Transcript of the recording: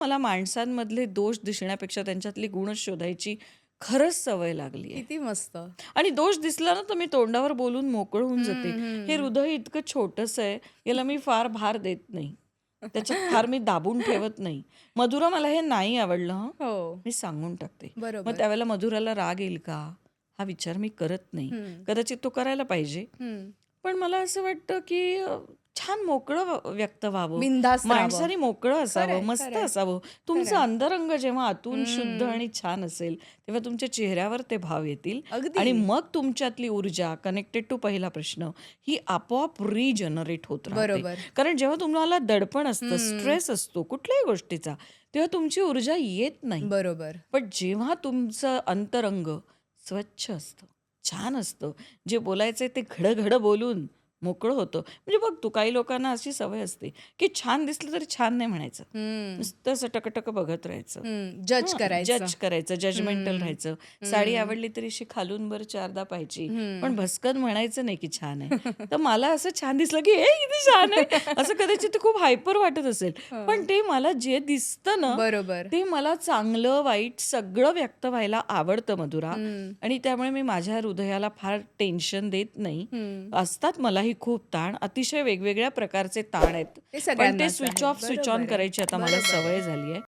मला माणसांमधले दोष दिसण्यापेक्षा त्यांच्यातली गुणच शोधायची खरंच सवय लागली आहे. किती मस्त. आणि दोष दिसला ना तर मी तोंडावर बोलून मोकळं होऊन जाते. हं, हे हं. हृदय इतकं छोटंसं आहे, याला मी फार भार देत नाही. त्याच्यात फार मी दाबून ठेवत नाही. मधुरा मला हे नाही आवडलं हं, हो, मी सांगून टाकते. मग बरोबर. त्यावेळेला मधुराला राग येईल का? हा विचार मी करत नाही. हं, कदाचित तो करायला पाहिजे. हं. पण मला असं वाटतं, की छान मोकळं व्यक्त व्हावं. बिनधास्त राहावं. माणसाने मोकळं असावं, खरंय, मस्त खरंय, असावं. तुमचं खरंय. अंतरंग जेव्हा आतून शुद्ध हं. आणि छान असेल, तेव्हा तुमच्या चेहऱ्यावर ते भाव येतील अगदी. आणि मग तुमच्यातली ऊर्जा कनेक्टेड टू पहिला प्रश्न, ही आपोआप रिजनरेट होत राहते. बरोबर. कारण जेव्हा तुम्हाला दडपण असतं, हं. स्ट्रेस असतो कुठल्याही गोष्टीचा, तेव्हा तुमची ऊर्जा येत नाही. बरोबर. पण जेव्हा तुमचं अंतरंग स्वच्छ असतं, छान असतं, जे बोलायचंय ते घडं-घडं बोलून मोकळं होतं. म्हणजे बघ तू काही लोकांना अशी सवय असते, की छान दिसलं तरी छान नाही म्हणायचं. हं, नुसतं असं टकटक बघत राहायचं. हं. जज करायचं. जज करायचं, जजमेंटल हं, राहायचं. साडी हं, आवडली तरी अशी खालून वर चारदा पाहायची. पण हं. भसकन म्हणायचं नाही की छान आहे. तर मला असं छान दिसलं की "हे किती छान आहे." असं कदाचित ते खूप हायपर वाटत असेल. पण हं. ते मला जे दिसतं ना, बरोबर. ते मला चांगलं, वाईट सगळं व्यक्त व्हायला आवडतं मधुरा. हं, आणि त्यामुळे मी माझ्या हृदयाला फार टेन्शन देत नाही. हं. असतात मलाही खूप ताण, अतिशय वेगवेगळ्या प्रकारचे ताण आहेत. ते पण ते सगळ्यांनाच स्विच आहेत. ऑफ, स्विच ऑन बरोबर आहे. करायची आता मला बरोबर आहे. सवय झाली आहे.